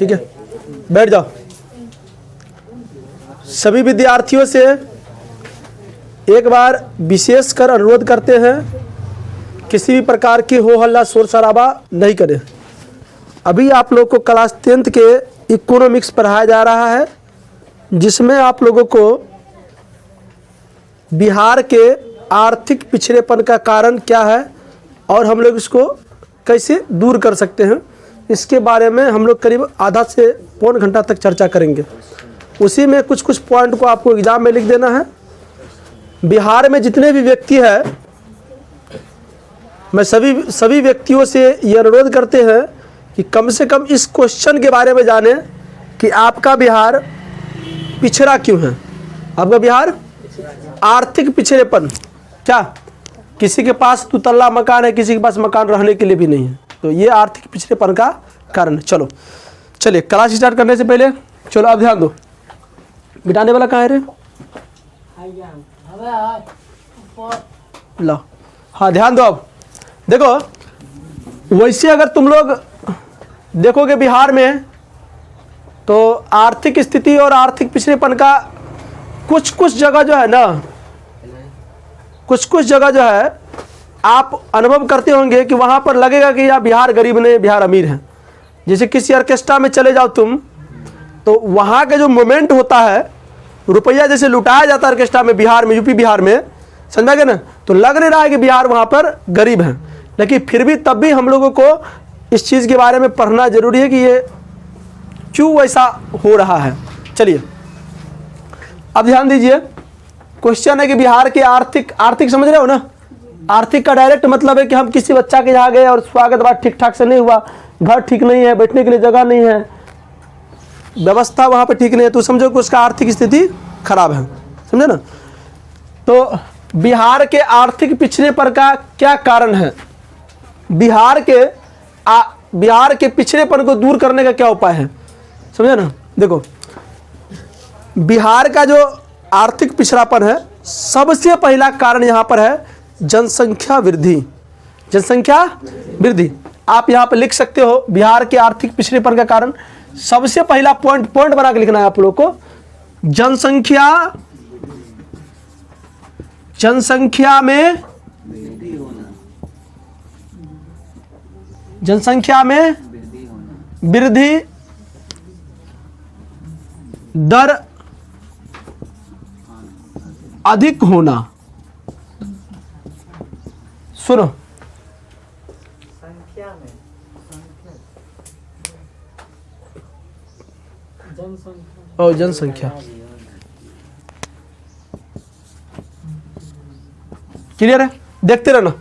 ठीक है, बैठ जाओ। सभी विद्यार्थियों से एक बार विशेष कर अनुरोध करते हैं, किसी भी प्रकार की हो हल्ला शोर शराबा नहीं करें। अभी आप लोग को क्लास 10th के इकोनॉमिक्स पढ़ाया जा रहा है, जिसमें आप लोगों को बिहार के आर्थिक पिछड़ेपन का कारण क्या है और हम लोग इसको कैसे दूर कर सकते हैं, इसके बारे में हम लोग करीब आधा से पौन घंटा तक चर्चा करेंगे। उसी में कुछ कुछ पॉइंट को आपको एग्जाम में लिख देना है। बिहार में जितने भी व्यक्ति हैं, मैं सभी व्यक्तियों से ये अनुरोध करते हैं कि कम से कम इस क्वेश्चन के बारे में जानें कि आपका बिहार पिछड़ा क्यों है। आपका बिहार आर्थिक पिछड़ेपन, क्या किसी के पास दुतल्ला मकान है, किसी के पास मकान रहने के लिए भी नहीं है, तो ये आर्थिक पिछड़ेपन का कारण है। चलो चलिए, क्लास स्टार्ट करने से पहले चलो अब ध्यान दो। मिटाने वाला कहाँ है रे? लो, हाँ ध्यान दो। अब देखो, वैसे अगर तुम लोग देखोगे बिहार में, तो आर्थिक स्थिति और आर्थिक पिछड़ेपन का कुछ कुछ जगह जो है ना, कुछ जगह जो है आप अनुभव करते होंगे कि वहाँ पर लगेगा कि यार बिहार गरीब नहीं, बिहार अमीर है। जैसे किसी ऑर्केस्ट्रा में चले जाओ तुम, तो वहाँ का जो मोमेंट होता है, रुपया जैसे लुटाया जाता है ऑर्केस्ट्रा में, बिहार में, यूपी बिहार में, समझा गया ना, तो लग नहीं रहा है कि बिहार वहाँ पर गरीब है। लेकिन फिर भी तब भी हम लोगों को इस चीज़ के बारे में पढ़ना जरूरी है कि ये क्यों ऐसा हो रहा है। चलिए अब ध्यान दीजिए, क्वेश्चन है कि बिहार के आर्थिक समझ रहे हो ना, आर्थिक का डायरेक्ट मतलब है कि हम किसी बच्चा के यहाँ गए और स्वागत बात ठीक ठाक से नहीं हुआ, घर ठीक नहीं है, बैठने के लिए जगह नहीं है, व्यवस्था वहाँ पे ठीक नहीं है, तो समझो कि उसका आर्थिक स्थिति खराब है, समझे ना। तो बिहार के आर्थिक पिछड़ेपन का क्या कारण है, बिहार के पिछड़ेपन को दूर करने का क्या उपाय है, समझे ना। देखो, बिहार का जो आर्थिक पिछड़ापन है, सबसे पहला कारण यहाँ पर है जनसंख्या वृद्धि। जनसंख्या वृद्धि आप यहाँ पर लिख सकते हो। बिहार के आर्थिक पिछड़ेपन का कारण सबसे पहला पॉइंट बना के लिखना है आप लोग को, जनसंख्या में वृद्धि दर अधिक होना। सुनो, जनसंख्या क्लियर है, देखते रहना,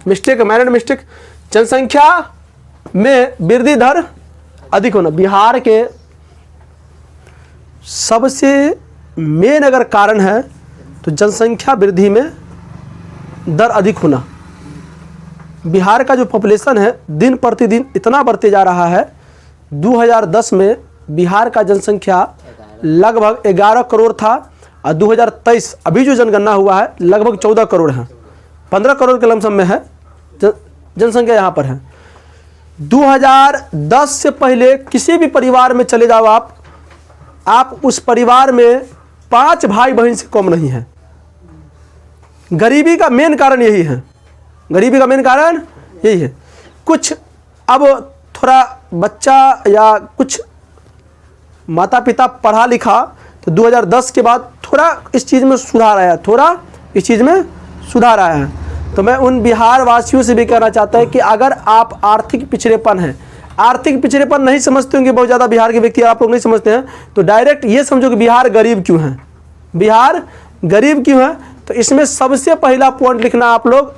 मिस्टेक है, मैंने मिस्टेक। जनसंख्या में वृद्धि दर अधिक होना बिहार के सबसे मेन अगर कारण है, तो जनसंख्या वृद्धि में दर अधिक होना। बिहार का जो पॉपुलेशन है दिन प्रतिदिन इतना बढ़ते जा रहा है। 2010 में बिहार का जनसंख्या लगभग 11 करोड़ था और 2023 अभी जो जनगणना हुआ है लगभग 14 करोड़ है, 15 करोड़ के लमसम में है जनसंख्या यहाँ पर है। 2010 से पहले किसी भी परिवार में चले जाओ आप उस परिवार में 5 भाई बहन से कम नहीं है। गरीबी का मेन कारण यही है, गरीबी का मेन कारण यही है। कुछ अब थोड़ा बच्चा या कुछ माता पिता पढ़ा लिखा, तो 2010 के बाद थोड़ा इस चीज़ में सुधार आया, तो मैं उन बिहार वासियों से भी कहना चाहता है कि अगर आप आर्थिक पिछड़ेपन नहीं समझते होंगे, बहुत ज़्यादा बिहार के व्यक्ति आप लोग नहीं समझते हैं, तो डायरेक्ट ये समझो कि बिहार गरीब क्यों है। तो इसमें सबसे पहला पॉइंट लिखना आप लोग,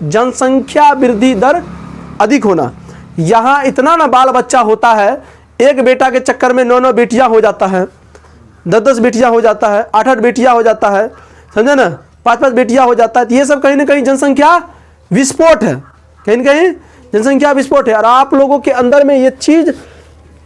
जनसंख्या वृद्धि दर अधिक होना। यहाँ इतना ना बाल बच्चा होता है, एक बेटा के चक्कर में 9 बेटियाँ हो जाता है, 10 बेटियाँ हो जाता है, 8 बेटियाँ हो जाता है, समझे ना, 5 बेटियाँ हो जाता है। तो ये सब कहीं ना कहीं जनसंख्या विस्फोट है, कहीं ना कहीं जनसंख्या विस्फोट है। और आप लोगों के अंदर में ये चीज़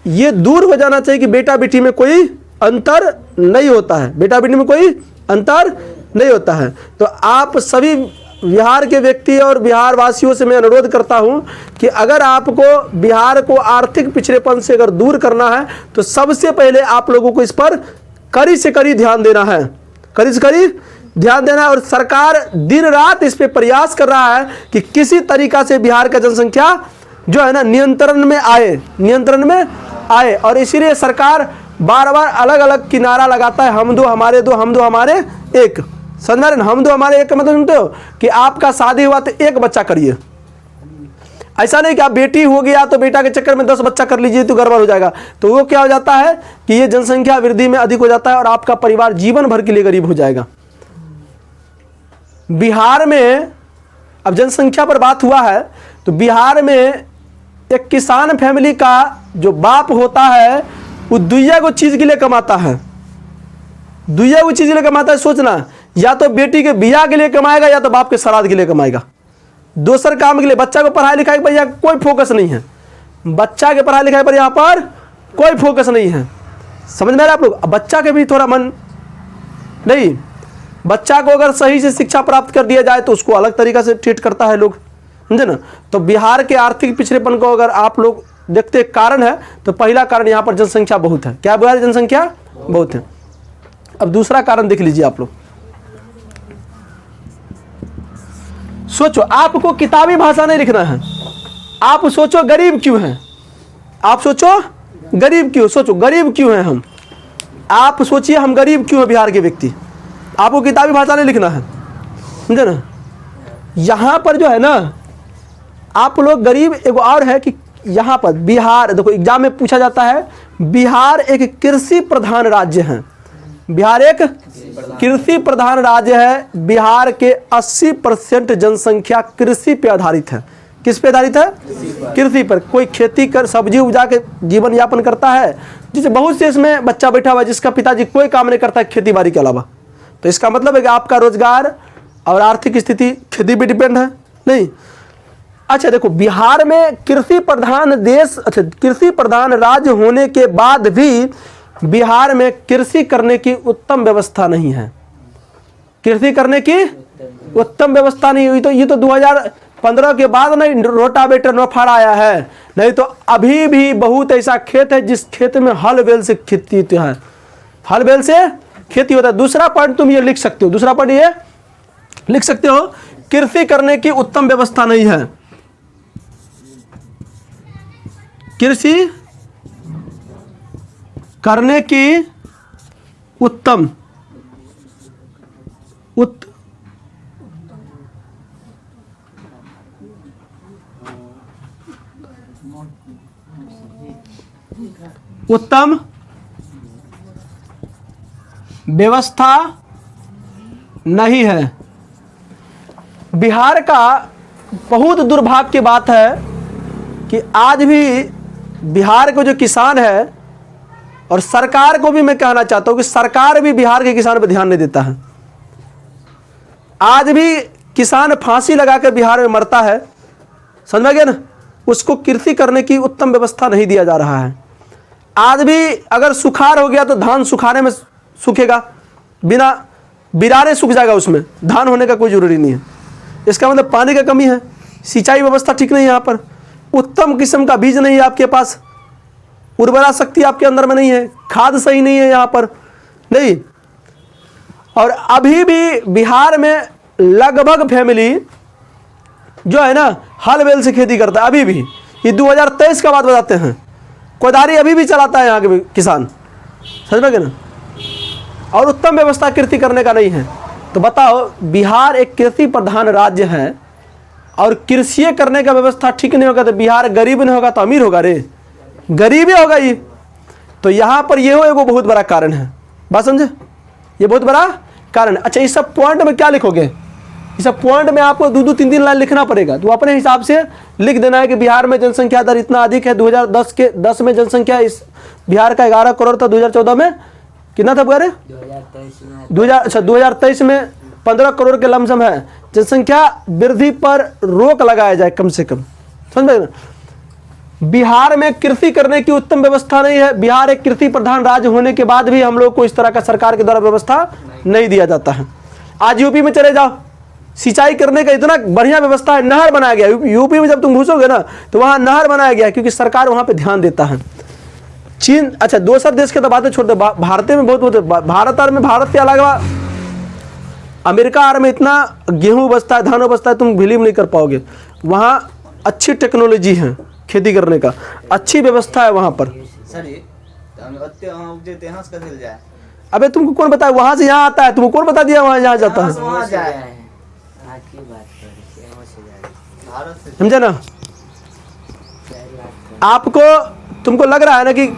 ये दूर हो जाना चाहिए कि बेटा बेटी में कोई अंतर नहीं होता है, बेटा बेटी में कोई अंतर नहीं होता है। तो आप सभी बिहार के व्यक्ति और बिहार वासियों से मैं अनुरोध करता हूं कि अगर आपको बिहार को आर्थिक पिछड़ेपन से अगर दूर करना है तो सबसे पहले आप लोगों को इस पर कड़ी से कड़ी ध्यान देना है, कड़ी से कड़ी ध्यान देना है। और सरकार दिन रात इस पे प्रयास कर रहा है कि किसी तरीका से बिहार का जनसंख्या जो है ना नियंत्रण में आए, नियंत्रण में आए। और इसीलिए सरकार बार बार अलग अलग किनारा लगाता है, हम दो हमारे दो, हम दो हमारे एक। समझ रहे ना, हम दो हमारे एक का मतलब सुनते हो कि आपका शादी हुआ तो एक बच्चा करिए, ऐसा नहीं कि आप बेटी हो गया तो बेटा के चक्कर में 10 बच्चा कर लीजिए तो गड़बड़ हो जाएगा। तो वो क्या हो जाता है कि ये जनसंख्या वृद्धि में अधिक हो जाता है और आपका परिवार जीवन भर के लिए गरीब हो जाएगा। बिहार में अब जनसंख्या पर बात हुआ है तो बिहार में एक किसान फैमिली का जो बाप होता है वो दुइया को चीज के लिए कमाता है, दुइया को चीज के लिए कमाता है। सोचना, या तो बेटी के बियाह के लिए कमाएगा या तो बाप के श्राद्ध के लिए कमाएगा, दूसर काम के लिए। बच्चा को पढ़ाई लिखाई पर यहाँ कोई फोकस नहीं है, बच्चा के पढ़ाई लिखाई पर यहाँ पर कोई फोकस नहीं है। समझ में आ रहा है आप लोग? बच्चा के भी थोड़ा मन नहीं, बच्चा को अगर सही से शिक्षा प्राप्त कर दिया जाए तो उसको अलग तरीका से ट्रीट करता है लोग, समझे ना। तो बिहार के आर्थिक पिछड़ेपन को अगर आप लोग देखते कारण है तो पहला कारण यहाँ पर जनसंख्या बहुत है। क्या बिहार जनसंख्या बहुत है। अब दूसरा कारण देख लीजिए आप लोग। सोचो, आपको किताबी भाषा नहीं लिखना है, आप सोचो गरीब क्यों हैं, आप सोचो गरीब क्यों, सोचो गरीब क्यों हैं हम, आप सोचिए हम गरीब क्यों हैं बिहार के व्यक्ति। आपको किताबी भाषा नहीं लिखना है, समझे ना। यहाँ पर जो है ना आप लोग गरीब, एक और है कि यहाँ पर बिहार, देखो एग्जाम में पूछा जाता है, बिहार एक कृषि प्रधान राज्य है, बिहार एक कृषि प्रधान राज्य है। बिहार के 80% जनसंख्या कृषि पे आधारित है। किस पे आधारित है? कृषि पर। कोई खेती कर सब्जी उपजा के जीवन यापन करता है, जिसे बहुत से इसमें बच्चा बैठा हुआ है जिसका पिताजी कोई काम नहीं करता है खेती बाड़ी के अलावा। तो इसका मतलब है कि आपका रोजगार और आर्थिक स्थिति खेती पे डिपेंड है नहीं। अच्छा देखो, बिहार में कृषि प्रधान देश, अच्छा कृषि प्रधान राज्य होने के बाद भी बिहार में कृषि करने की उत्तम व्यवस्था नहीं है, कृषि करने की उत्तम व्यवस्था नहीं हुई। तो ये तो 2015 के बाद नहीं रोटावेटर नफाड़ आया है, नहीं तो अभी भी बहुत ऐसा खेत है जिस खेत में हल बैल से खेती होती है, हल बैल से खेती होता है। दूसरा पॉइंट तुम ये लिख सकते हो, दूसरा पॉइंट ये लिख सकते हो, कृषि करने की उत्तम व्यवस्था नहीं है, कृषि करने की उत्तम उत्तम व्यवस्था नहीं है। बिहार का बहुत दुर्भाग्य की बात है कि आज भी बिहार के जो किसान है, और सरकार को भी मैं कहना चाहता हूं कि सरकार भी बिहार के किसान पर ध्यान नहीं देता है। आज भी किसान फांसी लगाकर बिहार में मरता है, समझ में गया ना। उसको कृषि करने की उत्तम व्यवस्था नहीं दिया जा रहा है। आज भी अगर सुखाड़ हो गया तो धान सुखाने में सूखेगा, बिना बिरारे सूख जाएगा, उसमें धान होने का कोई जरूरी नहीं है। इसका मतलब पानी का कमी है, सिंचाई व्यवस्था ठीक नहीं है, यहाँ पर उत्तम किस्म का बीज नहीं है आपके पास, उर्वरा शक्ति आपके अंदर में नहीं है, खाद सही नहीं है यहाँ पर नहीं। और अभी भी बिहार में लगभग फैमिली जो है ना हल बैल से खेती करता है। अभी भी ये 2023 का बात बताते हैं, कोदारी अभी भी चलाता है यहाँ के किसान, समझ में गए ना। और उत्तम व्यवस्था कृषि करने का नहीं है। तो बताओ, बिहार एक कृषि प्रधान राज्य है और कृषि करने का व्यवस्था ठीक नहीं होगा तो बिहार गरीब नहीं होगा तो अमीर होगा रे, गरीब ही होगा ये। तो यहाँ पर ये हो एगो बहुत बड़ा कारण है, बात समझे, ये बहुत बड़ा कारण है। अच्छा, इस सब पॉइंट में क्या लिखोगे? इस सब पॉइंट में आपको 2-3 लाइन लिखना पड़ेगा। तो अपने हिसाब से लिख देना है कि बिहार में जनसंख्या दर इतना अधिक है। 2010 में जनसंख्या इस बिहार का 11 करोड़ था, 2014 में कितना था बगैर 2023 में 15 करोड़ के लमसम है। जनसंख्या वृद्धि पर रोक लगाया जाए कम से कम, समझ में। बिहार में कृषि करने की उत्तम व्यवस्था नहीं है। बिहार एक कृषि प्रधान राज्य होने के बाद भी हम लोग को इस तरह का सरकार के द्वारा व्यवस्था नहीं दिया जाता है। आज यूपी में चले जाओ, सिंचाई करने का इतना बढ़िया व्यवस्था है, नहर बनाया गया। यूपी में जब तुम घुसोगे ना तो वहाँ नहर बनाया गया क्योंकि सरकार वहाँ पे ध्यान देता है। चीन, अच्छा दूसरा देश के तो बातें छोड़ दो, भारत में बहुत भारत और में, भारत के अलावा अमेरिका और में इतना गेहूँ बचता है, धान बचता है, तुम बिलीव नहीं कर पाओगे। वहाँ अच्छी टेक्नोलॉजी है खेती करने का, अच्छी व्यवस्था है वहाँ पर। अबे तुमको कौन बताया वहाँ से यहाँ आता है? तुमको कौन बता दिया वहाँ यहाँ जाता है? समझे ना? आपको तुमको लग रहा है ना कि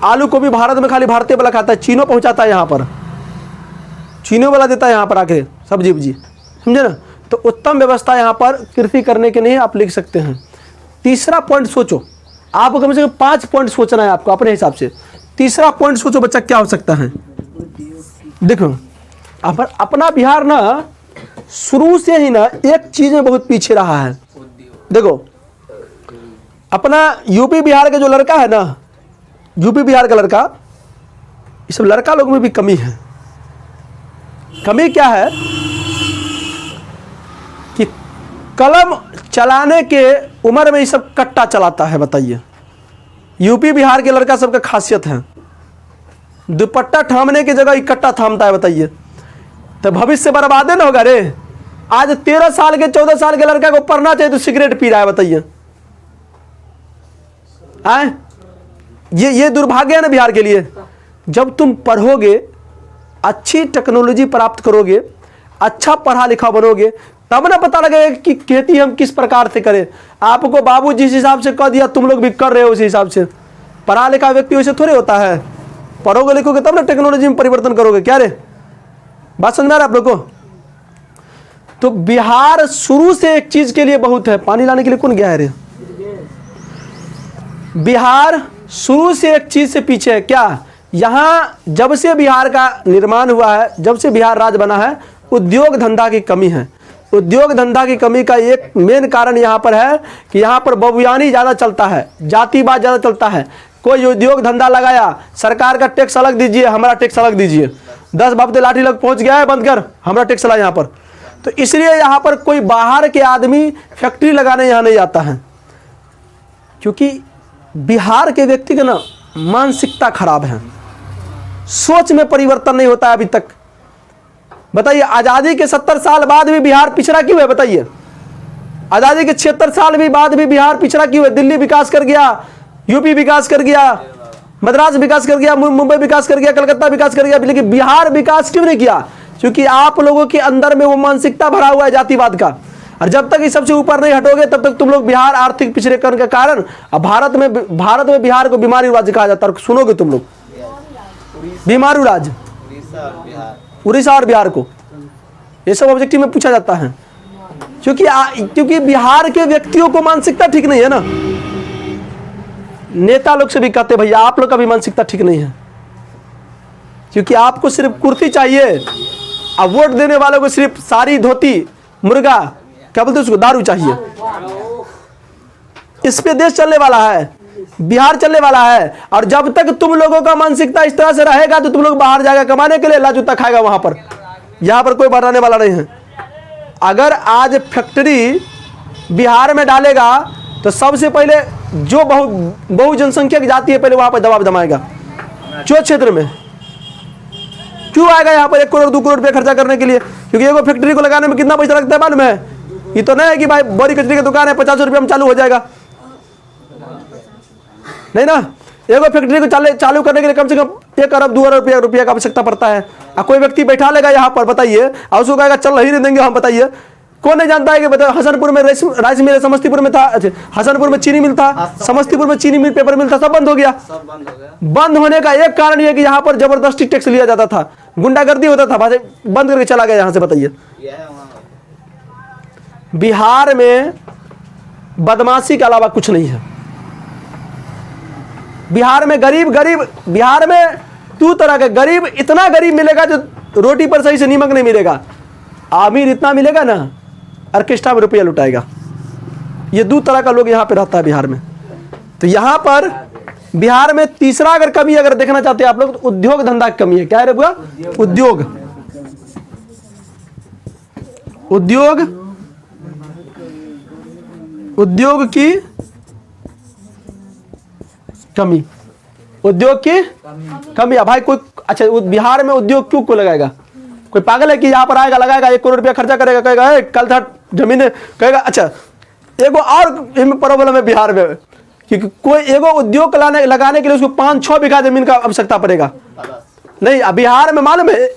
आलू को भी भारत में खाली भारतीय वाला खाता है, चीनो पहुँचाता है यहाँ पर, चीनो वाला देता है यहाँ पर आके सब्जी वब्जी, समझे ना? तो उत्तम व्यवस्था यहाँ पर कृषि करने के लिए आप लिख सकते हैं। तीसरा पॉइंट सोचो, आपको कम से कम 5 पॉइंट सोचना है आपको अपने हिसाब से। तीसरा पॉइंट सोचो बच्चा क्या हो सकता है? देखो अपना बिहार ना शुरू से ही ना एक चीज में बहुत पीछे रहा है। देखो अपना यूपी बिहार का जो लड़का है ना, यूपी बिहार का लड़का, ये सब लड़का लोग में भी कमी है। कमी क्या है कि कलम चलाने के उम्र में ये सब कट्टा चलाता है। बताइए, यूपी बिहार के लड़का सबका खासियत है, दुपट्टा थामने की जगह कट्टा थामता है। बताइए, तो भविष्य बर्बाद न होगा रे। आज 13 साल के 14 साल के लड़का को पढ़ना चाहिए तो सिगरेट पी रहा है। बताइए, आए ये दुर्भाग्य है ना बिहार के लिए। जब तुम पढ़ोगे, अच्छी टेक्नोलॉजी प्राप्त करोगे, अच्छा पढ़ा लिखा बनोगे, तब ना पता लगेगा कि खेती हम किस प्रकार से करें। आपको बाबू जिस हिसाब से कह दिया तुम लोग भी कर रहे हो उसी हिसाब से। पढ़ा लिखा व्यक्ति वैसे थोड़े होता है। पढ़ोगे लिखोगे तब ना टेक्नोलॉजी में परिवर्तन करोगे। क्या रे, बात समझ में आ रहा है आप लोग को? तो बिहार शुरू से एक चीज के लिए बहुत है, पानी लाने के लिए कौन गया है रे? बिहार शुरू से एक चीज से पीछे है। क्या? यहाँ जब से बिहार का निर्माण हुआ है, जब से बिहार राज्य बना है, उद्योग धंधा की कमी है। उद्योग धंधा की कमी का एक मेन कारण यहाँ पर है कि यहाँ पर बबुआनी ज़्यादा चलता है, जातिवाद ज़्यादा चलता है। कोई उद्योग धंधा लगाया, सरकार का टैक्स अलग दीजिए, हमारा टैक्स अलग दीजिए। 10 बाप लाठी लग पहुँच गया है, बंद कर, हमारा टैक्स लगा यहाँ पर। तो इसलिए यहाँ पर कोई बाहर के आदमी फैक्ट्री लगाने यहाँ नहीं आता है, क्योंकि बिहार के व्यक्ति का ना मानसिकता खराब है, सोच में परिवर्तन नहीं होता है अभी तक। बताइए, आज़ादी के 70 साल बाद भी बिहार पिछड़ा क्यों है? बताइए, आज़ादी के 76 साल भी बाद भी बिहार पिछड़ा क्यों है? दिल्ली विकास कर गया, यूपी विकास कर गया, मद्रास विकास कर गया, मुंबई विकास कर गया, कलकत्ता विकास कर गया, लेकिन बिहार विकास क्यों नहीं किया? क्योंकि आप लोगों के अंदर में वो मानसिकता भरा हुआ है जातिवाद का। और जब तक इस सबसे ऊपर नहीं हटोगे तब तक तुम लोग बिहार आर्थिक पिछड़ेपन के कारण, अब भारत में बिहार को बीमारू राज्य कहा जाता है। सुनोगे तुम लोग, बीमारू राज्य, उड़ीसा और बिहार को, ये सब ऑब्जेक्टिव में पूछा जाता है। क्योंकि बिहार के व्यक्तियों को मानसिकता ठीक नहीं है ना। नेता लोग से भी कहते भैया आप लोग का भी मानसिकता ठीक नहीं है, क्योंकि आपको सिर्फ कुर्सी चाहिए, अब वोट देने वालों को सिर्फ साड़ी धोती मुर्गा क्या बोलते उसको दारू चाहिए। इस पे देश चलने वाला है, बिहार चलने वाला है। और जब तक तुम लोगों का मानसिकता इस तरह से रहेगा तो तुम लोग बाहर जाएगा कमाने के लिए, लाजूता खाएगा वहां पर। यहाँ पर कोई बढ़ाने वाला नहीं है। अगर आज फैक्ट्री बिहार में डालेगा तो सबसे पहले जो बहु जनसंख्या की जाती है पहले वहां पर दबाव जमाएगा। जो क्षेत्र में क्यों आएगा यहाँ पर 1 करोड़ 2 करोड़ रुपया खर्चा करने के लिए? क्योंकि एगो फैक्ट्री को लगाने में कितना पैसा लगता है मालूम है? ये तो नहीं है कि भाई बड़ी कचरी की दुकान है 50 रुपये में चालू हो जाएगा, नहीं ना। एगो फैक्ट्री को चालू करने के लिए कम से कम 1 अरब 2 अरब रुपया का आवश्यकता पड़ता है। और कोई व्यक्ति बैठा लेगा यहाँ पर, बताइए, और उसको कहेगा चल ही नहीं देंगे हम। बताइए, कौन नहीं जानता है कि बताइए हसनपुर में राइस मिल, समस्तीपुर में था, हसनपुर में चीनी मिल था, समस्तीपुर में चीनी मिल, पेपर मिल था, सब बंद हो गया। बंद होने का एक कारण यह कि यहाँ पर जबरदस्ती टैक्स लिया जाता था, गुंडागर्दी होता था, बंद करके चला गया यहाँ से। बताइए, बिहार में बदमाशी के अलावा कुछ नहीं है। बिहार में गरीब बिहार में 2 तरह के गरीब, इतना गरीब मिलेगा जो रोटी पर सही से नीमक नहीं मिलेगा। आमिर इतना मिलेगा ना, ऑर्केस्ट्रा में रुपया लुटाएगा। ये 2 तरह का लोग यहाँ पे रहता है बिहार में। तो यहाँ पर बिहार में तीसरा अगर कमी अगर देखना चाहते हैं आप लोग तो उद्योग धंधा की कमी है। क्या है रे बुआ? उद्योग उद्योग की कमी, उद्योग की कमी। भाई कोई अच्छा बिहार में उद्योग क्यों को लगाएगा? कोई पागल है कि यहाँ पर आएगा लगाएगा 1 करोड़ रुपया खर्चा करेगा, कहेगा कल था जमीन कहेगा। अच्छा एगो और प्रॉब्लम है बिहार में कि कोई एगो उद्योग लगाने के लिए उसको 5-6 बीघा जमीन का आवश्यकता पड़ेगा। नहीं, बिहार में मालूम है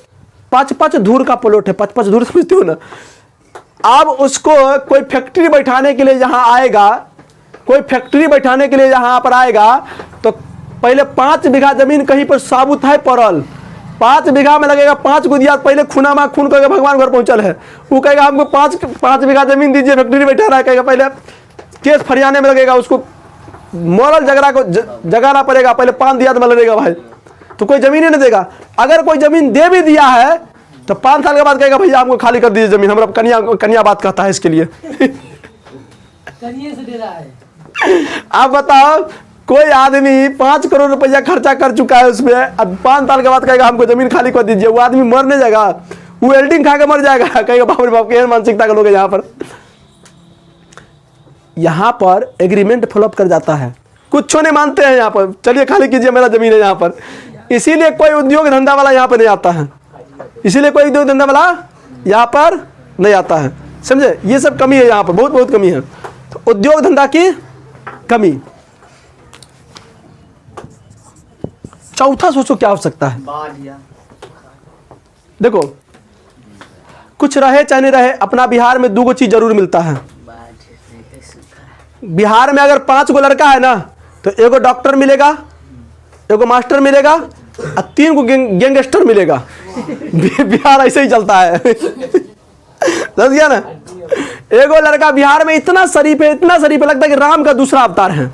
5-5 धूर का प्लॉट है, 5-5 धूर समझते हो ना। अब उसको कोई फैक्ट्री बैठाने के लिए जहाँ आएगा, कोई फैक्ट्री बैठाने के लिए यहाँ पर आएगा तो पहले 5 बीघा जमीन कहीं पर साबुत है पड़ल, 5 बीघा में लगेगा 5 गुदिया, पहले खूना में खून करके भगवान घर पहुंचल है, वो कहेगा हमको 5 बीघा जमीन दीजिए, फैक्ट्री बैठा रहा है, कहेगा पहले केस फरियाने में लगेगा, उसको मॉरल झगड़ा को जगाना पड़ेगा, पहले 5 दिया तो लगेगा भाई, तो कोई जमीन ही नहीं देगा। अगर कोई जमीन दे भी दिया है तो 5 साल के बाद कहेगा भैया हमको खाली कर दीजिए जमीन, हमारा कन्या बात कहता है इसके लिए। कन्या से दे रहा है। आप बताओ कोई आदमी 5 करोड़ रुपया खर्चा कर चुका है उसमें, अब 5 साल के बाद कहेगा हमको जमीन खाली कर दीजिए, वो आदमी मर नहीं जाएगा, वो वेल्डिंग खा के मर जाएगा, कहेगा बाप रे बाप, मानसिकता के लोग हैं यहाँ पर एग्रीमेंट फॉलोअप कर जाता है, कुछ नहीं मानते हैं यहाँ पर, चलिए खाली कीजिए मेरा जमीन है यहाँ पर। इसीलिए कोई उद्योग धंधा वाला यहाँ पर नहीं आता है, इसीलिए कोई उद्योग धंधा वाला यहाँ पर नहीं आता है, समझे? ये सब कमी है यहाँ पर, बहुत बहुत कमी है। तो उद्योग धंधा की कमी। चौथा सोचो क्या हो सकता है? देखो कुछ रहे चाहे नहीं रहे, अपना बिहार में 2 चीज जरूर मिलता है। बिहार में अगर 5 गो लड़का है ना तो एगो डॉक्टर मिलेगा, एगो मास्टर मिलेगा और 3 गो गैंगस्टर मिलेगा। बिहार ऐसे ही चलता है। समझ गया ना? एगो लड़का बिहार में इतना शरीफ है, इतना शरीफ है, लगता है कि राम का दूसरा अवतार है।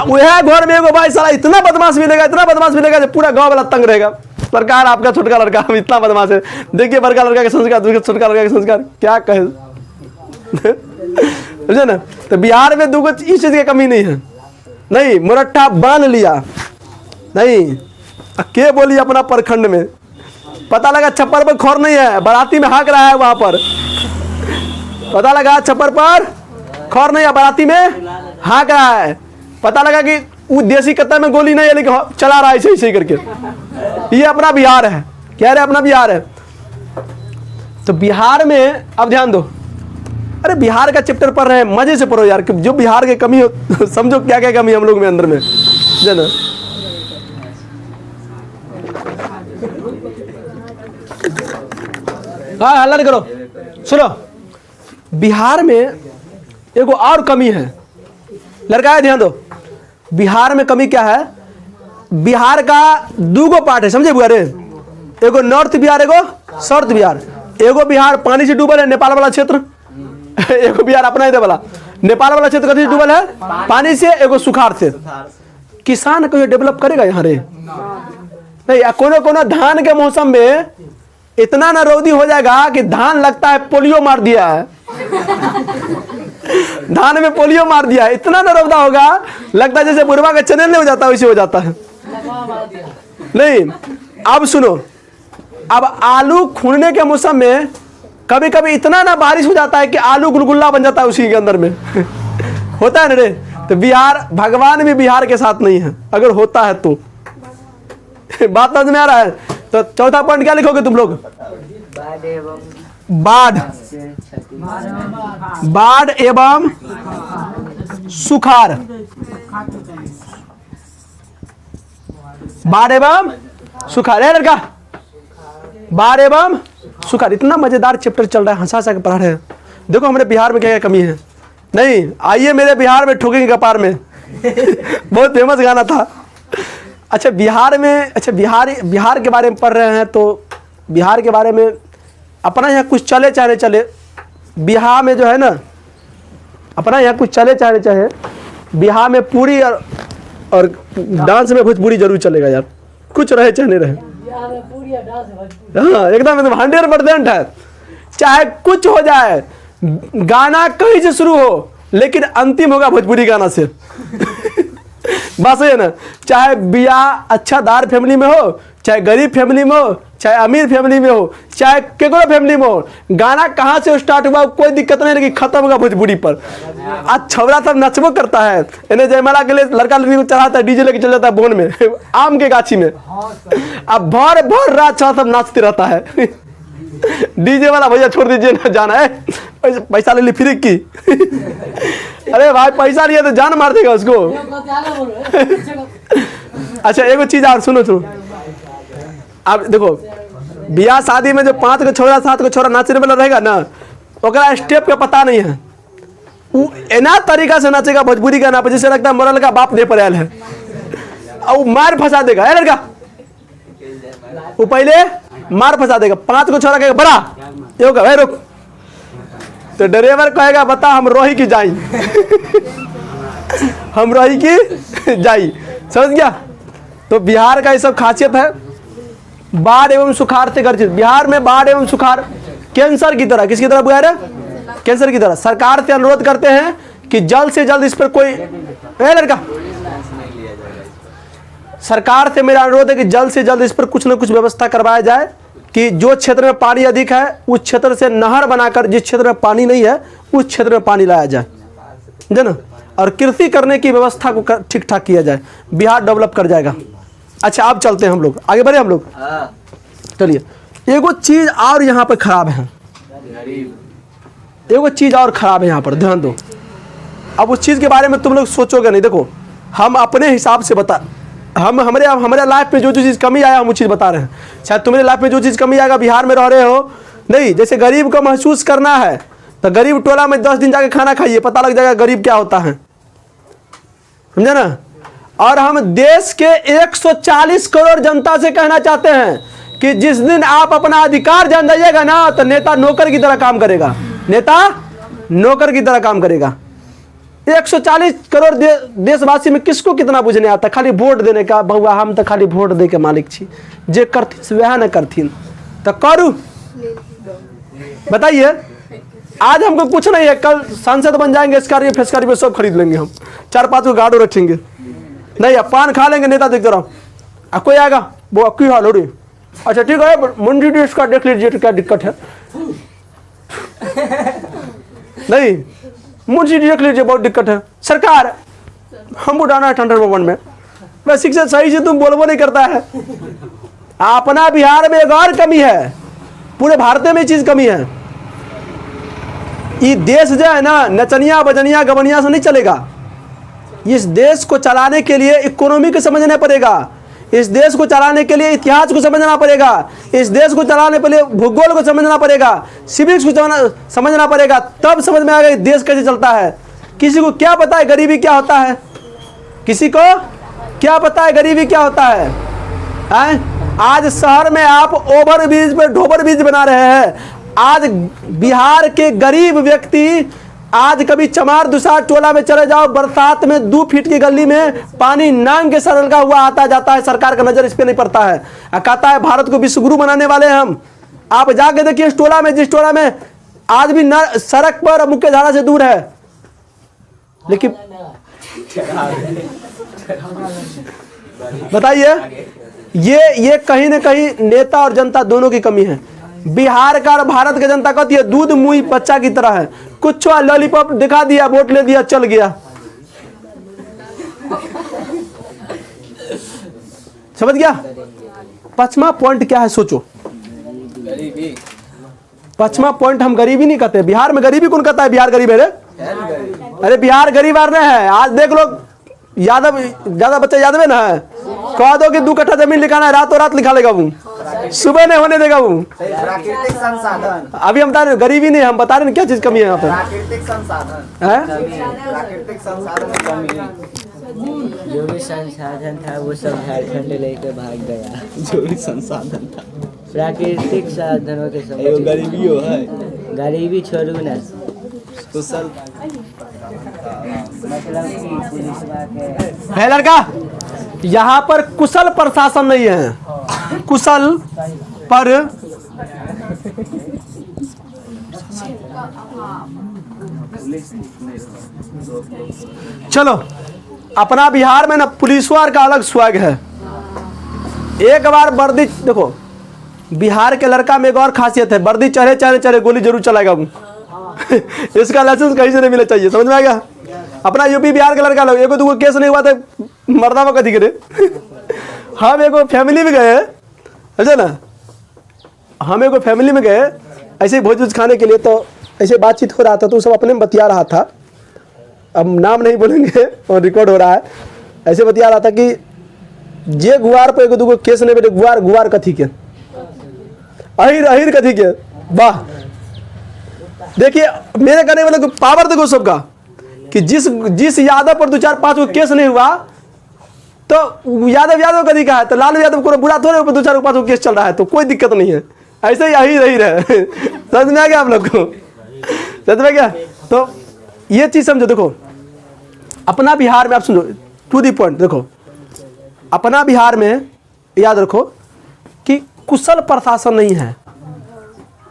वह घर में एगो भाई साला इतना बदमाश मिलेगा, इतना बदमाश मिलेगा जो पूरा गांव वाला तंग रहेगा। सरकार आपका छोटका लड़का इतना बदमाश है, देखिए बड़का लड़का के संस्कार, दूसरे छोटका लड़का के संस्कार, क्या कहे। समझे ना? तो बिहार में 2 इस चीज की कमी नहीं है। नहीं मुरट्ठा बांध लिया, नहीं के बोली अपना प्रखंड में, पता लगा छप्पर पर खौर नहीं है, बाराती में हाँक रहा है वहां पर, पता लगा छप्पर पर खौर नहीं है, बाराती में हाँक रहा है, पता लगा कि वो देसी कत्ता में गोली नहीं है लेकिन चला रहा है ऐसे ऐसे करके। ये अपना बिहार है, कह रहे अपना बिहार है। तो बिहार में अब ध्यान दो, अरे बिहार का चैप्टर पढ़ रहे हैं, मजे से पढ़ो यार, जो बिहार की कमी हो समझो क्या क्या कमी हम लोग में अंदर में, ना। हाँ हल्ला नहीं करो, सुनो बिहार में एगो और कमी है, लड़का है ध्यान दो। बिहार में कमी क्या है? बिहार का 2 पार्ट है, समझे बुआ रे? एगो नॉर्थ बिहार, एगो साउथ बिहार। एगो बिहार पानी से डूबल है, नेपाल वाला क्षेत्र। एगो बिहार अपना इधर वाला, नेपाल वाला क्षेत्र कथी से डूबल है? पानी से, एगो सुखाड़ से। किसान कहीं डेवलप करेगा यहाँ रे? नहीं। कोनो धान के मौसम में इतना ना रौदी हो जाएगा कि धान लगता है पोलियो मार दिया है। धान में पोलियो मार दिया है, इतना ना रौदा होगा, लगता है जैसे बुरबा का चैनल नहीं हो जाता वैसे हो जाता है। नहीं अब सुनो, अब आलू खूनने के मौसम में कभी कभी इतना ना बारिश हो जाता है कि आलू गुलगुल्ला बन जाता है उसी के अंदर में। होता है ना रे? तो बिहार, भगवान भी बिहार के साथ नहीं है अगर होता है तो। बात समझ में आ रहा है? तो चौथा पॉइंट क्या लिखोगे तुम लोग? बाढ़ एवं सुखाड़। बाढ़ एवं सुखाड़ है लड़का, बाढ़ एवं सुखाड़। इतना मजेदार चैप्टर चल रहा है, हंसा हंसा के पढ़ा रहे हैं। देखो हमारे बिहार में क्या क्या कमी है। नहीं आइए मेरे बिहार में ठोकेंगे कपार में। बहुत फेमस गाना था। अच्छा बिहार में, अच्छा बिहार के बारे में पढ़ रहे हैं तो बिहार के बारे में अपना यहाँ कुछ चले चाहे चले, बिहार में जो है ना, अपना यहाँ कुछ चले चाहे बिहार में पूरी और डांस में भोजपुरी जरूर चलेगा यार, कुछ रहे चाहे नहीं रहे। हाँ एकदम 100% है, चाहे कुछ हो जाए, गाना कहीं से शुरू हो लेकिन अंतिम होगा भोजपुरी गाना से। बस ये ना, चाहे बियाह अच्छा दार फैमिली में हो, चाहे गरीब फैमिली में हो, चाहे अमीर फैमिली में हो, चाहे केकरो फैमिली में हो, गाना कहाँ से स्टार्ट हुआ कोई दिक्कत नहीं, लेकिन खत्म होगा भोजपुरी पर। आज छौरा सब नचबो करता है, इन्हें जयमाला के लिए लड़का लड़की को चढ़ाता है, डीजे लेके चल जाता है बोन में, आम के गाछी में। अब भर भर रात छौरा सब नाचते रहता है। डीजे वाला भैया छोड़ दीजिए ना, जाना है पैसा ले ली फ्री की। अरे भाई पैसा लिया तो जान मार देगा उसको। अच्छा एगो चीज और सुनो सुनो, अब देखो बियाह शादी में जो 5 को छोरा 7 को छोरा नाचने वाला रहेगा ना, ओकरा स्टेप का पता नहीं है, वो एना तरीका से नाचेगा भोजपुरी का ना, जिससे लगता है मरल का बाप दे पर आयल है, और वो मार फंसा देगा। है लड़का वो पहले मार फंसा देगा, 5 को छोरा कहेगा बड़ा ये भाई रुक, तो ड्राइवर कहेगा बता हम रोही की जाई। हम रोही की जाई, समझ गया। तो बिहार का ये सब खासियत है, बाढ़ एवं सुखाड़ से गर्जित। बिहार में बाढ़ एवं सुखाड़ कैंसर की तरह, किसकी तरह बुआ रहे, कैंसर की तरह। सरकार से अनुरोध करते हैं कि जल्द से जल्द इस पर कोई, लड़का सरकार से मेरा अनुरोध है कि जल्द से जल्द इस पर कुछ न कुछ व्यवस्था करवाया जाए, कि जो क्षेत्र में पानी अधिक है उस क्षेत्र से नहर बनाकर, जिस क्षेत्र में पानी नहीं है उस क्षेत्र में पानी लाया जाए, है ना, और कृषि करने की व्यवस्था को ठीक ठाक किया जाए, बिहार डेवलप कर जाएगा। अच्छा अब चलते हैं हम लोग आगे बढ़े, हम लोग चलिए। एगो चीज और यहाँ पर खराब है, एगो चीज और खराब है यहाँ पर, ध्यान दो। अब उस चीज के बारे में तुम लोग सोचोगे नहीं, देखो हम अपने हिसाब से बता, हम हमारे लाइफ में जो जो चीज़ कमी आया हम वो चीज़ बता रहे हैं। शायद तुम्हारे लाइफ में जो चीज़ कमी आएगा, बिहार में रह रहे हो नहीं, जैसे गरीब को महसूस करना है तो गरीब टोला में 10 दिन जाके खाना खाइए, पता लग जाएगा गरीब क्या होता है, समझे ना। और हम देश के 140 करोड़ जनता से कहना चाहते हैं कि जिस दिन आप अपना अधिकार जान जाइएगा ना, तो नेता नौकर की तरह काम करेगा, नेता नौकर की तरह काम करेगा। 140 करोड़ देशवासी में किसको कितना बुझने आता, खाली वोट देने का, बहुआ हम तो खाली वोट दे के मालिक छी, जे करथिन वह न करथिन तो करू। बताइए आज हमको कुछ नहीं है, कल सांसद बन जाएंगे, स्कॉर्पियो फेस्कॉर्पियो सब खरीद लेंगे, हम 4-5 को गाड़ो रखेंगे, नहीं अब पान खा लेंगे, नेता देखते रहो। कोई आएगा वो की हाल हो रही, अच्छा ठीक है मुंडी इसका देख लीजिए क्या दिक्कत है, नहीं मुंशी जी देख लीजिए बहुत दिक्कत है, सरकार हम उठाना है ठंडर भवन में, वह शिक्षा सही से तुम बोलबो नहीं करता है। अपना बिहार में एक और कमी है, पूरे भारत में चीज कमी है, ये देश जो है ना नचनिया बजनिया गवनिया से नहीं चलेगा। इस देश को चलाने के लिए इकोनॉमी को समझना पड़ेगा, इस देश को चलाने के लिए इतिहास को समझना पड़ेगा, इस देश को चलाने के लिए भूगोल को समझना पड़ेगा, सिविक्स को समझना पड़ेगा, तब समझ में आएगा देश कैसे चलता है। किसी को क्या पता है गरीबी क्या होता है, किसी को क्या पता है गरीबी क्या होता है, आज शहर में आप ओवर ब्रिज पर ढोबर ब्रिज बना रहे हैं। आज बिहार के गरीब व्यक्ति, आज कभी चमार दुसार टोला में चले जाओ, बरसात में 2 फीट की गली में पानी नांग के सर लगा हुआ आता जाता है, सरकार का नजर इस पे नहीं पड़ता है, कहता है भारत को विश्वगुरु बनाने वाले हम। आप जाके देखिए इस टोला में, जिस टोला में आज भी सड़क पर मुख्य धारा से दूर है, लेकिन बताइए ये कहीं ना कहीं नेता और जनता दोनों की कमी है। बिहार का और भारत की जनता कहती है दूध मुई बच्चा की तरह है, कुछ लॉलीपॉप दिखा दिया, वोट ले दिया, चल गया। समझ गया। 5वां पॉइंट क्या है सोचो, पांचवा पॉइंट हम गरीबी नहीं कहते। बिहार में गरीबी कौन कहता है बिहार गरीब है रे? अरे बिहार गरीब आ रहे हैं। आज देख लो यादव, ज्यादा बच्चे यादव ना है, कह दो कि 2 कट्ठा जमीन लिखाना है, रातों रात लिखा लेगा वो, सुबह नहीं होने देगा वो। प्राकृतिक संसाधन, अभी हम बता रहे गरीबी नहीं, हम बता रहे हैं क्या चीज कमी है यहाँ पे। प्राकृतिक संसाधन, प्राकृतिक संसाधन में कमी है। जो भी संसाधन था वो सब झारखंड लेके भाग गया। जो भी संसाधन था प्राकृतिक साधनों के एगो समझ, गरीबियो है, गरीबी छोड़ू ना, कुशल मतलब कि पुलिस के है लड़का, यहाँ पर कुशल प्रशासन नहीं है, कुशल पर चलो अपना बिहार में ना पुलिसवार का अलग स्वैग है। एक बार वर्दी देखो, बिहार के लड़का में एक और खासियत है, वर्दी चढ़े चढ़े चढ़े गोली जरूर चलाएगा वो। इसका लाइसेंस कहीं से नहीं मिलना चाहिए, समझ में आ गया। अपना यूपी बिहार के लड़का लोग एगो दूगो केस नहीं हुआ तो मर्दावा कथी करे। हम एगो फैमिली में गए, समझे ना, हम एगो फैमिली में गए ऐसे ही भोज भोज खाने के लिए, तो ऐसे बातचीत हो रहा था तो सब अपने में बतिया रहा था, अब नाम नहीं बोलेंगे और रिकॉर्ड हो रहा है। ऐसे बतिया रहा था कि जे गुआर पर एगो दूगो केस नहीं बेटे, गुआर गुआर कथी के, अहिर अहिर कथी के, वाह। देखिए मेरे कहने वाले पावर देखो सबका, कि जिस यादव पर 2-4-5 को केस नहीं हुआ तो यादव कथी का है, तो लालू यादव को बुरा थोड़े ऊपर 2-4-5 को केस चल रहा है, तो कोई दिक्कत नहीं है। ऐसे ही अहिर है। समझ में आ गया आप लोग को, समझ में क्या। तो ये चीज समझो, देखो अपना बिहार में आप सुनो टू दी पॉइंट, देखो अपना बिहार में याद रखो कि कुशल प्रशासन नहीं है।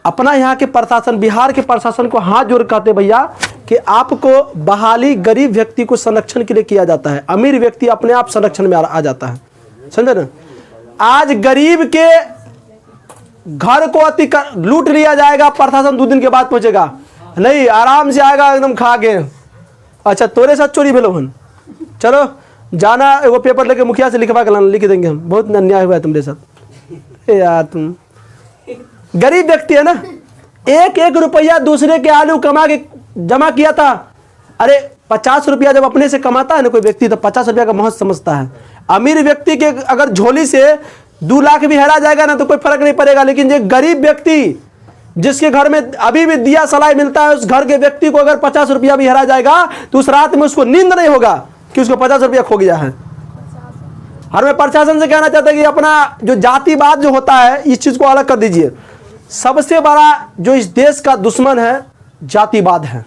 अपना यहाँ के प्रशासन, बिहार के प्रशासन को हाथ जोड़ कहते भैया कि आपको बहाली गरीब व्यक्ति को संरक्षण के लिए किया जाता है, अमीर व्यक्ति अपने आप संरक्षण में आ जाता है, समझे ना। आज गरीब के घर को लूट लिया जाएगा, प्रशासन 2 दिन के बाद पहुंचेगा नहीं, आराम से आएगा एकदम खा के। अच्छा तोरे साथ चोरी भेलो हन, चलो जाना एगो पेपर लेके मुखिया से लिखवा के लाना, लिख देंगे हम, बहुत अन्याय हुआ है तुम्हारे साथ। यार तुम गरीब व्यक्ति है ना, 1-1 रुपया दूसरे के आलू कमा के जमा किया था। अरे 50 रुपया जब अपने से कमाता है ना कोई व्यक्ति, तो 50 रुपया का महत्व समझता है। अमीर व्यक्ति के अगर झोली से 2 लाख भी हेरा जाएगा ना तो कोई फर्क नहीं पड़ेगा, लेकिन ये गरीब व्यक्ति जिसके घर में अभी भी दिया सलाई मिलता है, उस घर के व्यक्ति को अगर 50 रुपया भी हेरा जाएगा तो उस रात में उसको नींद नहीं होगा कि उसको 50 रुपया खो गया है। और मैं प्रशासन से कहना चाहता हूं कि अपना जो जातिवाद जो होता है इस चीज को अलग कर दीजिए। सबसे बड़ा जो इस देश का दुश्मन है जातिवाद है,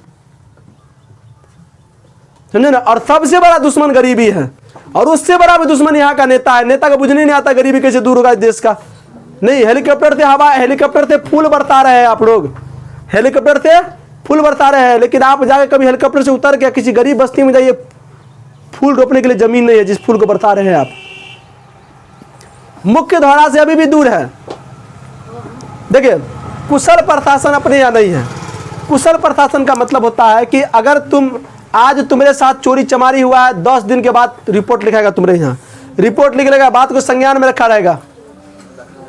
समझे ना। और सबसे बड़ा दुश्मन गरीबी है, और उससे बड़ा भी दुश्मन यहाँ का नेता है। नेता का बुझने नहीं आता गरीबी कैसे दूर होगा इस देश का। नहीं, हेलीकॉप्टर से हवा, हेलीकॉप्टर से फूल बरसा रहे हैं आप लोग, हेलीकॉप्टर से फूल बरसा रहे हैं, लेकिन आप जाके कभी हेलीकॉप्टर से उतर के किसी गरीब बस्ती में जाइए, फूल रोपने के लिए जमीन नहीं है जिस फूल को बरसा रहे हैं आप। मुख्य धारा से अभी भी दूर है। देखिए कुशल प्रशासन अपने यहाँ नहीं है। कुशल प्रशासन का मतलब होता है कि अगर तुम आज तुम्हारे साथ चोरी चमारी हुआ है, 10 दिन के बाद रिपोर्ट लिखाएगा तुम्हारे यहाँ, रिपोर्ट लिख लेगा, बात को संज्ञान में रखा रहेगा,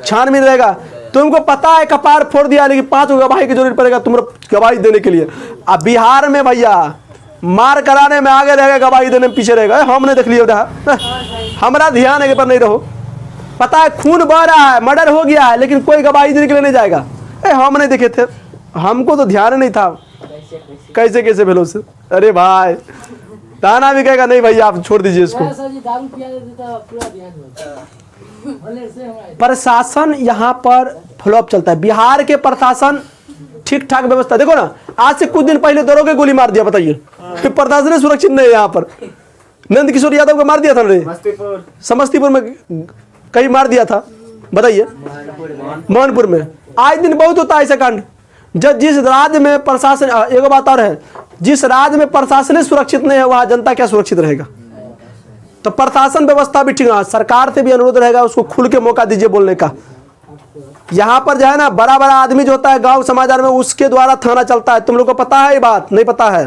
छानबीन रहेगा। तुमको पता है कपार फोड़ दिया, लेकिन 5 गवाही की जरूरत पड़ेगा तुम्हारा गवाही देने के लिए। अब बिहार में भैया मार कराने में आगे रहेगा, गवाही देने में पीछे रहेगा। हमने देख लिया, हमारा ध्यान है पर नहीं रहो, पता है खून बह रहा है, मर्डर हो गया है, लेकिन कोई गवाही देने के लिए नहीं जाएगा। हम नहीं देखे थे, हमको तो ध्यान नहीं था कैसे कैसे भेलो से। अरे भाई ताना भी कहेगा नहीं भैया आप छोड़ दीजिए इसको। प्रशासन यहाँ पर फ्लॉप चलता है। बिहार के प्रशासन ठीक ठाक व्यवस्था, देखो ना आज से कुछ दिन पहले दरोगे गोली मार दिया, बताइए प्रशासन सुरक्षित नहीं है यहाँ पर। नंद किशोर यादव को मार दिया था ना, समस्तीपुर में कहीं मार दिया था, बताइए मोहनपुर में। आज दिन बहुत होता है ऐसा कांड। जब जिस राज्य में प्रशासन, एक बात और है, जिस राज्य में प्रशासन सुरक्षित नहीं है वहां जनता क्या सुरक्षित रहेगा। तो प्रशासन व्यवस्था भी ठीक है, सरकार से भी अनुरोध रहेगा उसको खुल के मौका दीजिए बोलने का। यहाँ पर जो है ना बड़ा बड़ा आदमी जो होता है गांव समाचार में, उसके द्वारा थाना चलता है। तुम लोग को पता है ये बात, नहीं पता है?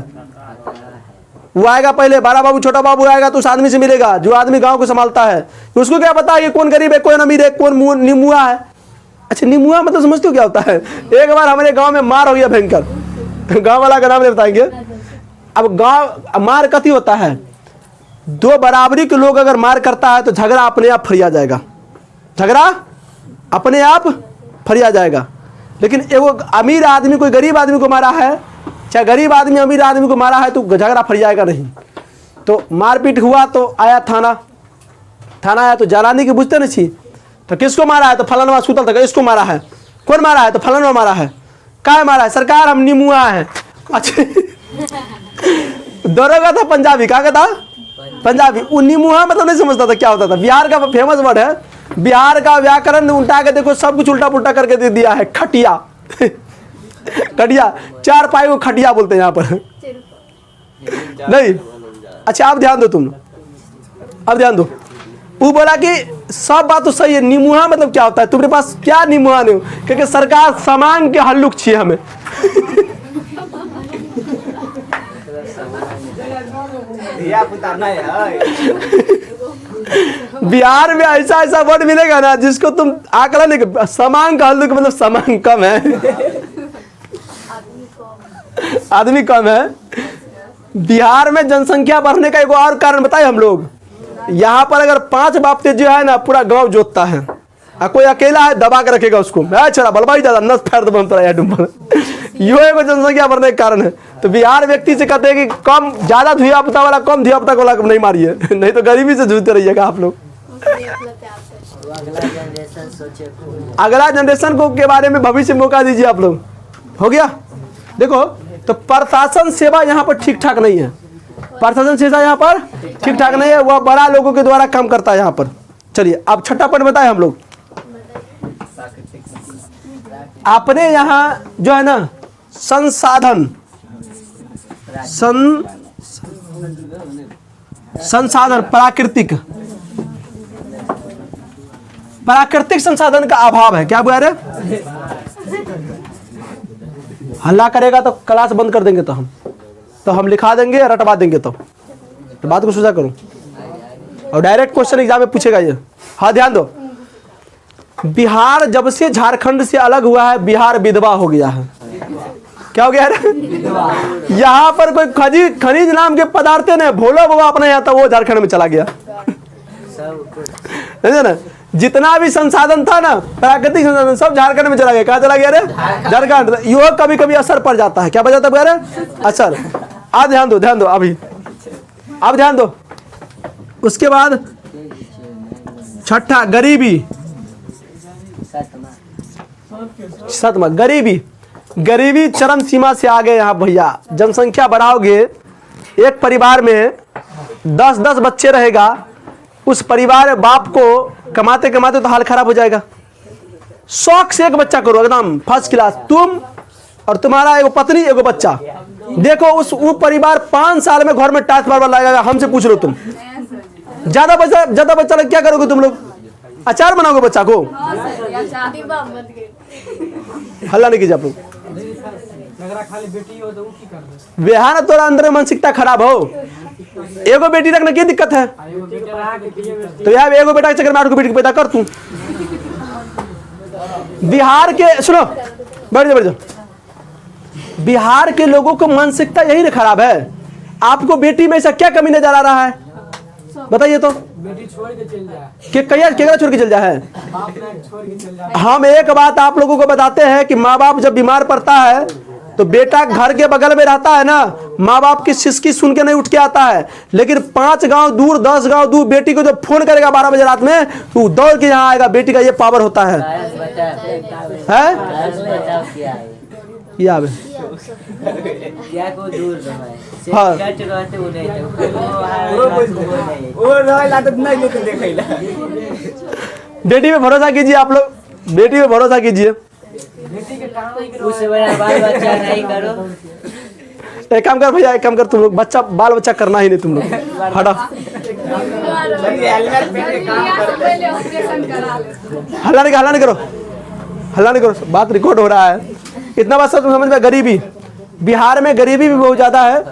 वो आएगा पहले, बड़ा बाबू छोटा बाबू आएगा तो उस आदमी से मिलेगा जो आदमी गांव को संभालता है। उसको क्या पता है कि कौन गरीब है, कौन अमीर है, कौन निमुआ है। अच्छा निमुआ मतलब समझते हो क्या होता है? एक बार हमारे गांव में मार हो गया भयंकर, गांव वाला का नाम नहीं बताएंगे। अब गांव मार कथी होता है, 2 बराबरी के लोग अगर मार करता है तो झगड़ा अपने आप फरिया जाएगा, झगड़ा अपने आप फरिया जाएगा। लेकिन एगो अमीर आदमी कोई गरीब आदमी को मारा है, चाहे गरीब आदमी अमीर आदमी को मारा है, तो झगड़ा फरियाएगा नहीं। तो मारपीट हुआ तो आया थाना, थाना आया तो जालानी की बुझते नहीं छी, तो किसको मारा है, तो फलाना सुतल था, इसको मारा है। कौन मारा है, तो फलाना मारा है। क्या मारा है, सरकार हम निमुआ है। अच्छा दरोगा था पंजाबी, क्या कहता पंजाबी, वो निमुआ मतलब नहीं समझता था क्या होता था। बिहार का फेमस वर्ड है, बिहार का व्याकरण उल्टा के देखो, सब कुछ उल्टा पुल्टा करके दे दिया है। खटिया खटिया, 4 पाई को खटिया बोलते हैं यहाँ पर नहीं। अच्छा आप ध्यान दो, तुम अब ध्यान दो, वो बोला कि सब बात तो सही है, निमुहा मतलब क्या होता है, तुम्हारे पास क्या निमुहा नहीं हो, क्योंकि सरकार सामान के हल्लुक छिए हमें। धिया पुता नहीं है। बिहार में ऐसा ऐसा वर्ड मिलेगा ना जिसको तुम आकलन नहीं, सामान का हल्लुक मतलब सामान कम है, आदमी कम है। बिहार में जनसंख्या बढ़ने का एक और कारण बताए हम लोग, यहाँ पर अगर 5 बाप तेज जो है ना पूरा गांव जोतता है, कोई अकेला है दबा के रखेगा उसको, छोड़ा बलवाई दादा नस फेर दो डुम्बर, यो एगो जनसंख्या बढ़ने के कारण है। तो बिहार व्यक्ति से कहते हैं कि कम ज्यादा धिया पुता वाला कम धिया पुता वाला नहीं मारिए, नहीं तो गरीबी से जूझते रहिएगा आप लोग। अगला जनरेशन को के बारे में भविष्य मौका दीजिए आप लोग। हो गया, देखो तो प्रशासन सेवा यहाँ पर ठीक ठाक नहीं है, प्रशासन सेवा यहाँ पर ठीक ठाक नहीं है, वह बड़ा लोगों के द्वारा काम करता है यहाँ पर। चलिए अब छठा पॉइंट बताए हम लोग। अपने यहाँ जो है ना संसाधन संसाधन प्राकृतिक संसाधन का अभाव है। क्या बोल रहे, हल्ला करेगा तो क्लास बंद कर देंगे, तो हम लिखा देंगे रटवा देंगे, तो बात को सोचा करो। और डायरेक्ट क्वेश्चन एग्जाम में पूछेगा ये। हाँ ध्यान दो, बिहार जब से झारखंड से अलग हुआ है बिहार विधवा हो गया है। क्या हो गया है? यहाँ पर कोई खनिज नाम के पदार्थ ने भोला बाबा अपने यहाँ था, वो झारखंड में चला गया। समझे ना, जितना भी संसाधन था ना प्राकृतिक संसाधन सब झारखंड में चला गया। कहाँ चला गया रे? झारखंड। यो कभी कभी असर पड़ जाता है। क्या पड़ जाता है असर? अब ध्यान दो अभी, अब ध्यान दो। उसके बाद छठा गरीबी, सतमा गरीबी चरम सीमा से आगे। यहाँ भैया जनसंख्या बढ़ाओगे, एक परिवार में 10 बच्चे रहेगा, उस परिवार बाप को कमाते कमाते तो हाल खराब हो जाएगा। शौक से एक बच्चा करो एकदम फर्स्ट क्लास, तुम और तुम्हारा एगो पत्नी एगो बच्चा। देखो वो परिवार 5 साल में घर में टाइल्स मार्बल लगेगा। हमसे पूछ लो तुम ज्यादा बच्चा लग क्या करोगे तुम लोग? अचार बनाओगे बच्चा को? हल्ला नहीं कीजिए आप लोग। बिहार ना तोरा अंदर मानसिकता खराब हो, एगो बेटी रखने की दिक्कत है, तो यार एगो बेटा के चक्कर में 8 बेटी पैदा कर तू। बिहार के सुनो, बैठ जाओ। बिहार के लोगों को मानसिकता यही ना खराब है। आपको बेटी में ऐसा क्या कमी नजर आ रहा है बताइए तो? बेटी छोड़ के चल जाए, केकरा छोड़ के चल जाए है? हम एक बात आप लोगों को बताते हैं कि माँ बाप जब बीमार पड़ता है तो बेटा घर के बगल में रहता है ना, माँ बाप की सिसकी सुन के नहीं उठ के आता है, लेकिन 5 गांव दूर 10 गांव दूर बेटी को जब फोन करेगा 12 बजे रात में तो दौड़ के यहाँ आएगा। बेटी का ये पावर होता है। हाँ बेटी पे भरोसा कीजिए आप लोग, बेटी पे भरोसा कीजिए। एक काम कर भैया, एक काम कर, तुम लोग बाल बच्चा करना ही नहीं तुम लोग, हटा। हल्ला नहीं करो, बात रिकॉर्ड हो रहा है। इतना बात सब समझ में। गरीबी, बिहार में गरीबी भी बहुत ज्यादा है।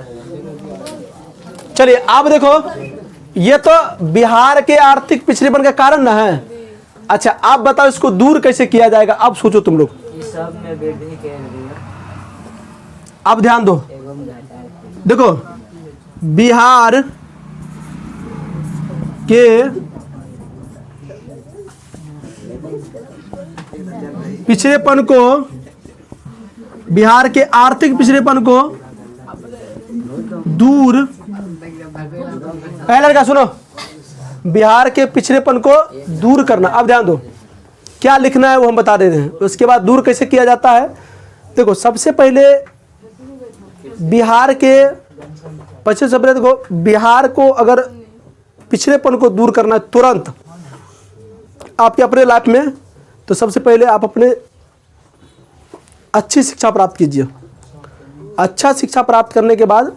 चलिए आप देखो, ये तो बिहार के आर्थिक पिछड़ेपन का कारण ना है। अच्छा आप बताओ इसको दूर कैसे किया जाएगा? अब सोचो तुम लोग। अब ध्यान दो, देखो बिहार के पिछड़ेपन को, बिहार के आर्थिक पिछड़ेपन को दूर, पहले लड़का सुनो, बिहार के पिछड़ेपन को दूर करना। अब ध्यान दो, क्या लिखना है वो हम बता देते हैं, उसके बाद दूर कैसे किया जाता है। देखो सबसे पहले बिहार के पश्चिम से देखो, बिहार को अगर पिछड़ेपन को दूर करना है तुरंत आपके अपने लाइफ में, तो सबसे पहले आप अपने अच्छी शिक्षा प्राप्त कीजिए। अच्छा शिक्षा प्राप्त करने के बाद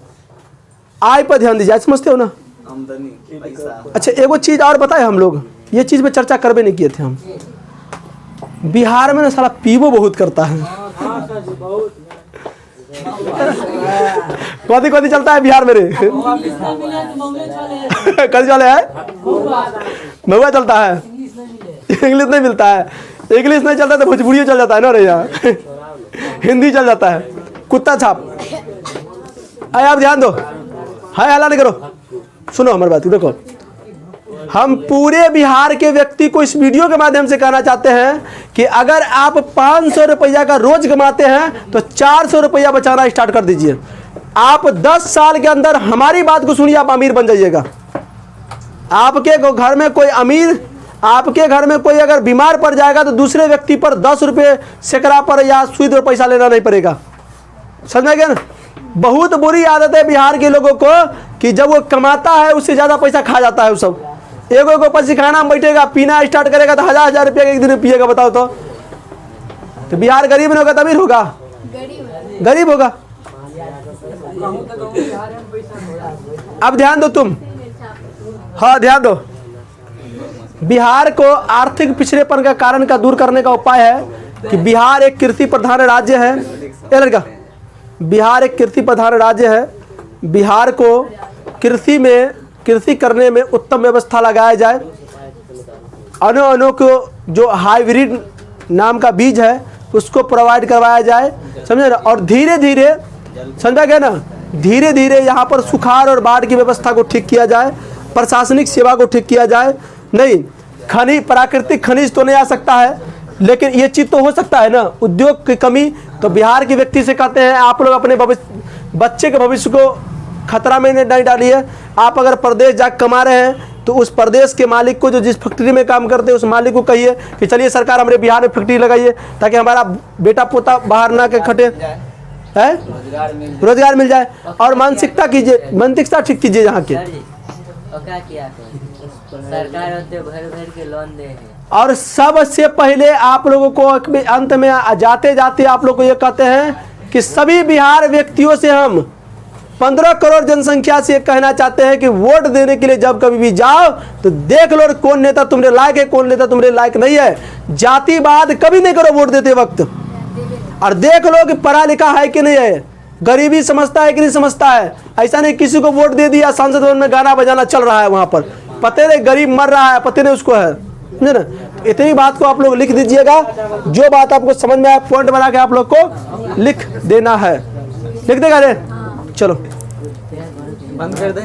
आय पर ध्यान दीजिए। समझते हो ना, आमदनी पैसा। अच्छा एगो चीज़ और बताए हम लोग, ये चीज़ पे चर्चा करबे नहीं किए थे हम। बिहार में ना साला पीबो बहुत करता है। कौन कौन चलता है बिहार में रे? कल चले है महुआ चलता है, इंग्लिश नहीं मिलता है। इंग्लिश नहीं चलता तो भोजपुरी चल जाता है ना रे, यहाँ हिंदी चल जाता है। कुत्ता छाप आए, आप ध्यान दो, हाय हल्ला नहीं करो, सुनो हमारी बात। देखो हम पूरे बिहार के व्यक्ति को इस वीडियो के माध्यम से कहना चाहते हैं कि अगर आप 500 रुपया का रोज कमाते हैं तो 400 रुपया बचाना स्टार्ट कर दीजिए। आप 10 साल के अंदर हमारी बात को सुनिए, आप अमीर बन जाइएगा। आपके घर में कोई अमीर, आपके घर में कोई अगर बीमार पड़ जाएगा तो दूसरे व्यक्ति पर 10 रुपये सैकड़ा पर या सुई पर पैसा लेना नहीं पड़ेगा। समझ में गया ना? बहुत बुरी आदत है बिहार के लोगों को कि जब वो कमाता है उससे ज़्यादा पैसा खा जाता है। वो सब एगो को पसीखाना में बैठेगा, पीना स्टार्ट करेगा तो 1000 रुपया एक दिन पिएगा। बताओ तो बिहार गरीब नहीं होगा तो अमीर होगा? गरीब होगा। अब ध्यान दो तुम, हाँ ध्यान दो। बिहार को आर्थिक पिछड़ेपन का कारण का दूर करने का उपाय है कि बिहार एक कृषि प्रधान राज्य है। ये लड़का, बिहार एक कृषि प्रधान राज्य है। बिहार को कृषि करने में उत्तम व्यवस्था लगाया जाए। अनो को जो हाइब्रिड नाम का बीज है उसको प्रोवाइड करवाया जाए, समझे ना? और धीरे धीरे, समझा गया ना, धीरे धीरे यहाँ पर सुखाड़ और बाढ़ की व्यवस्था को ठीक किया जाए, प्रशासनिक सेवा को ठीक किया जाए। नहीं प्राकृतिक खनिज तो नहीं आ सकता है, लेकिन ये चीज़ तो हो सकता है ना, उद्योग की कमी। तो बिहार के व्यक्ति से कहते हैं आप लोग अपने बच्चे के भविष्य को खतरा में नहीं डालिए। आप अगर प्रदेश जाकर कमा रहे हैं तो उस प्रदेश के मालिक को, जो जिस फैक्ट्री में काम करते हैं उस मालिक को कहिए कि चलिए सरकार हमारे बिहार में फैक्ट्री लगाइए ताकि हमारा बेटा पोता बाहर ना के खटे है, रोजगार मिल जाए। और मानसिकता कीजिए, मानसिकता ठीक कीजिए यहाँ के। सरकार होते भर के लोन दे है। और सबसे पहले आप लोगों को अंत में जाते जाते आप लोग को ये कहते हैं कि सभी बिहार व्यक्तियों से हम 15 करोड़ जनसंख्या से कहना चाहते हैं कि वोट देने के लिए जब कभी भी जाओ तो देख लो कौन नेता तुम्हारे लायक है, कौन नेता तुम्हारे लायक नहीं है। जातिवाद कभी नहीं करो वोट देते वक्त, और देख लो कि पढ़ा लिखा है कि नहीं है, गरीबी समझता है कि नहीं समझता है। ऐसा नहीं किसी को वोट दे दिया, संसद भवन में गाना बजाना चल रहा है, वहाँ पर पते नहीं गरीब मर रहा है, पते नहीं उसको है, समझे ना? इतनी बात को आप लोग लिख दीजिएगा। जो बात आपको समझ में आए पॉइंट बना के आप लोग को लिख देना है। लिख देगा रे? चलो बंद कर दे।